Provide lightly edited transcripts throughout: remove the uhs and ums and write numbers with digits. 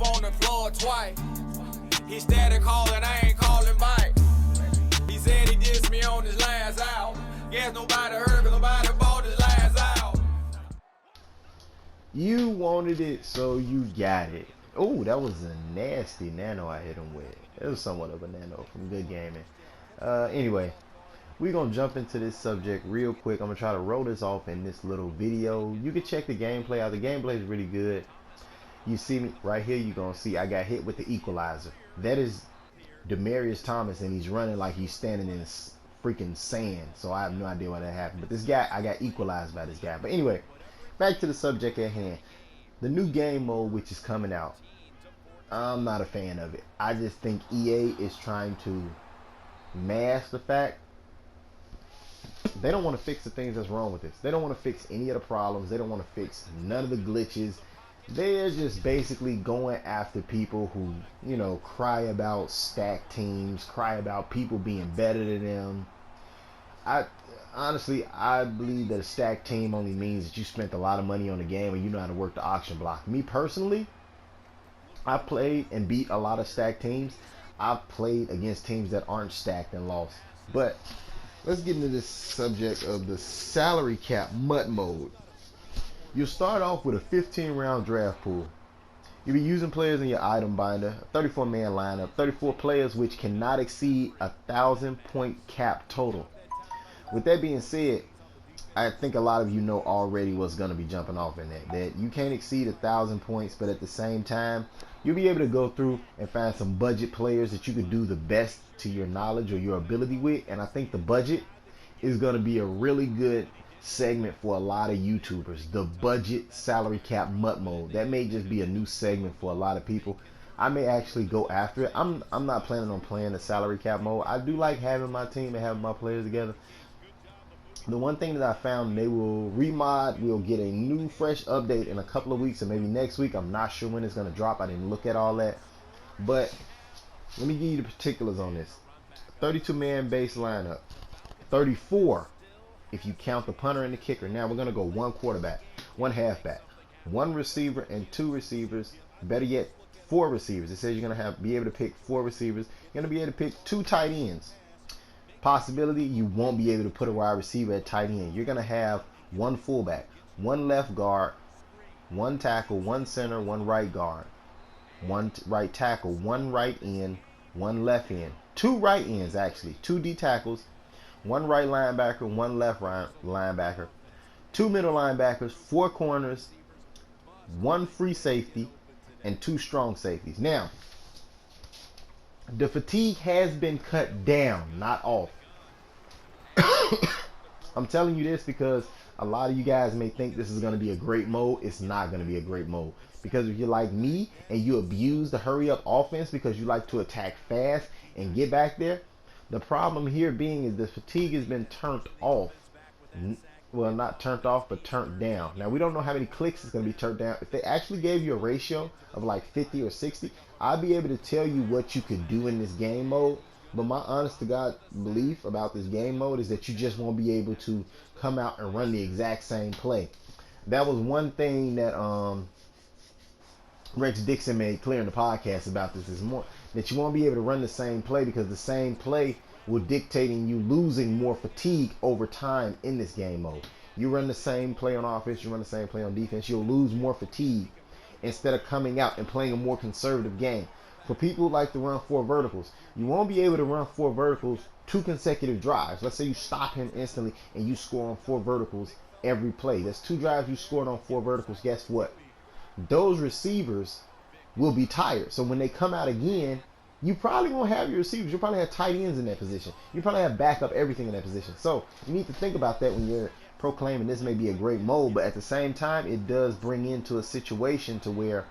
on the floor twice. He started calling, I ain't calling back. He said he dissed me on his last out. Guess nobody heard, but nobody bought his last out. You wanted it, so you got it. Oh, that was a nasty nano I hit him with. It was somewhat of a nano from Good Gaming. Anyway, we're going to jump into this subject real quick. I'm going to try to roll this off in this little video. You can check the gameplay out. The gameplay is really good. You see me right here, you're going to see I got hit with the equalizer. That is Demarius Thomas, and he's running like he's standing in freaking sand. So I have no idea why that happened. But this guy, I got equalized by this guy. But anyway, back to the subject at hand. The new game mode which is coming out. I'm not a fan of it. I just think EA is trying to mask the fact they don't want to fix the things that's wrong with this. They don't want to fix any of the problems. They don't want to fix none of the glitches. They're just basically going after people who, you know, cry about stacked teams, cry about people being better than them. Honestly, I believe that a stacked team only means that you spent a lot of money on the game and you know how to work the auction block. Me personally, I played and beat a lot of stacked teams. I've played against teams that aren't stacked and lost. But let's get into this subject of the salary cap MUT mode. You'll start off with a 15-round draft pool. You'll be using players in your item binder, a 34-man lineup, 34 players which cannot exceed 1,000-point cap total. With that being said, I think a lot of you know already what's going to be jumping off in that you can't exceed 1,000 points, but at the same time, you'll be able to go through and find some budget players that you could do the best to your knowledge or your ability with. And I think the budget is going to be a really good segment for a lot of YouTubers. The budget salary cap MUT mode. That may just be a new segment for a lot of people. I may actually go after it. I'm not planning on playing the salary cap mode. I do like having my team and having my players together. The one thing that I found, they will remod, we'll get a new fresh update in a couple of weeks or maybe next week. I'm not sure when it's going to drop. I didn't look at all that. But let me give you the particulars on this. 32-man base lineup. 34 if you count the punter and the kicker. Now we're going to go one quarterback, one halfback, one receiver, and two receivers. Better yet, 4 receivers. It says you're going to be able to pick 4 receivers. You're going to be able to pick 2 tight ends. Possibility you won't be able to put a wide receiver at tight end. You're going to have 1 fullback, 1 left guard, 1 tackle, 1 center, 1 right guard, 1 right tackle, 1 right end, 1 left end. 2 right ends actually, 2 D tackles, 1 right linebacker, 1 left linebacker, 2 middle linebackers, 4 corners, 1 free safety, and 2 strong safeties. Now, the fatigue has been cut down, not off. I'm telling you this because a lot of you guys may think this is going to be a great mode. It's not going to be a great mode. Because if you're like me and you abuse the hurry up offense because you like to attack fast and get back there, the problem here being is the fatigue has been turned off. Well, not turned off, but turned down. Now, we don't know how many clicks it's going to be turned down. If they actually gave you a ratio of like 50 or 60, I'd be able to tell you what you could do in this game mode. But my honest to God belief about this game mode is that you just won't be able to come out and run the exact same play. That was one thing that Rex Dixon made clear in the podcast about this more, that you won't be able to run the same play because the same play will dictate in you losing more fatigue over time in this game mode. You run the same play on offense, you run the same play on defense, you'll lose more fatigue instead of coming out and playing a more conservative game. For people who like to run 4 verticals, you won't be able to run 4 verticals 2 consecutive drives. Let's say you stop him instantly and you score on 4 verticals every play. That's 2 drives you scored on 4 verticals. Guess what? Those receivers will be tired. So when they come out again, you probably won't have your receivers. You'll probably have tight ends in that position. You probably have backup everything in that position. So you need to think about that when you're proclaiming this may be a great mode. But at the same time, it does bring into a situation to where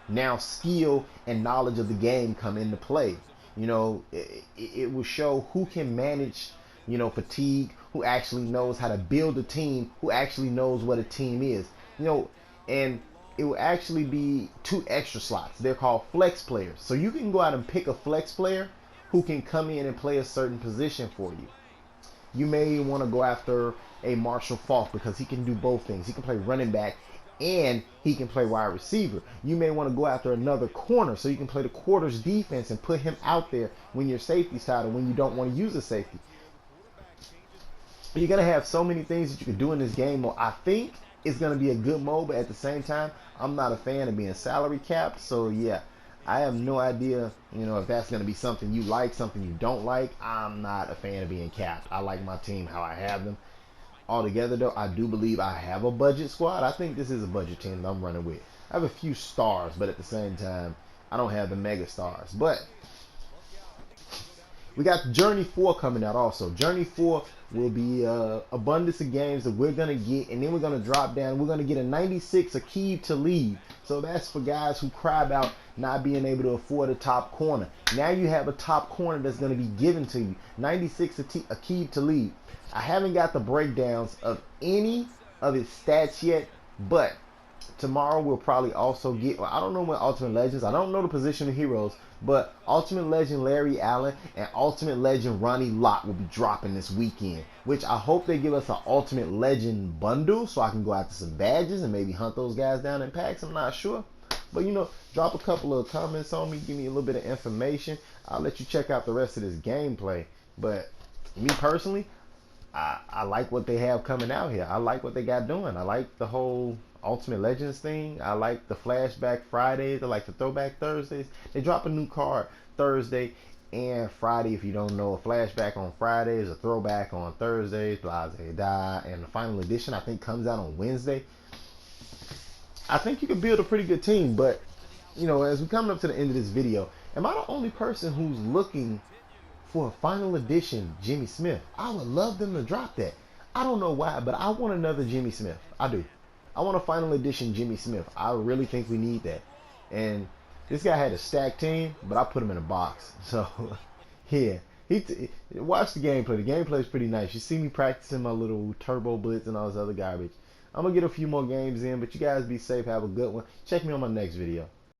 now skill and knowledge of the game come into play. You know, it will show who can manage, you know, fatigue, who actually knows how to build a team, who actually knows what a team is. You know, and it will actually be 2 extra slots. They're called flex players. So you can go out and pick a flex player who can come in and play a certain position for you. You may want to go after a Marshall Falk because he can do both things. He can play running back and he can play wide receiver. You may want to go after another corner so you can play the quarters defense and put him out there when your safety's tied or when you don't want to use a safety. You're going to have so many things that you can do in this game mode. I think it's going to be a good mode, but at the same time, I'm not a fan of being salary capped. So yeah, I have no idea, if that's going to be something you like, something you don't like. I'm not a fan of being capped. I like my team how I have them. Altogether though, I do believe I have a budget squad. I think this is a budget team that I'm running with. I have a few stars, but at the same time, I don't have the mega stars. But we got Journey 4 coming out also. Journey 4 will be abundance of games that we're going to get, and then we're going to drop down. We're going to get a 96 Aqib Talib. So that's for guys who cry about not being able to afford a top corner. Now you have a top corner that's going to be given to you. 96 Aqib Talib. I haven't got the breakdowns of any of his stats yet, but tomorrow we'll probably also get, I don't know when Ultimate Legends, I don't know the position of heroes, but Ultimate Legend Larry Allen and Ultimate Legend Ronnie Lott will be dropping this weekend, which I hope they give us an Ultimate Legend bundle so I can go after some badges and maybe hunt those guys down in packs. I'm not sure. But drop a couple of comments on me, give me a little bit of information. I'll let you check out the rest of this gameplay. But me personally, I like what they have coming out here. I like what they got doing. I like the whole Ultimate Legends thing. I like the Flashback Fridays. I like the Throwback Thursdays. They drop a new card Thursday and Friday. If you don't know, a Flashback on Fridays, a Throwback on Thursdays, blah, blah, blah. And the final edition, I think, comes out on Wednesday. I think you can build a pretty good team. But, as we come up to the end of this video, am I the only person who's looking for a final edition Jimmy Smith? I would love them to drop that. I don't know why, but I want another Jimmy Smith. I do. I want a final edition Jimmy Smith. I really think we need that. And this guy had a stacked team, but I put him in a box. So, yeah. Watch the gameplay. The gameplay is pretty nice. You see me practicing my little turbo blitz and all this other garbage. I'm going to get a few more games in, but you guys be safe. Have a good one. Check me on my next video.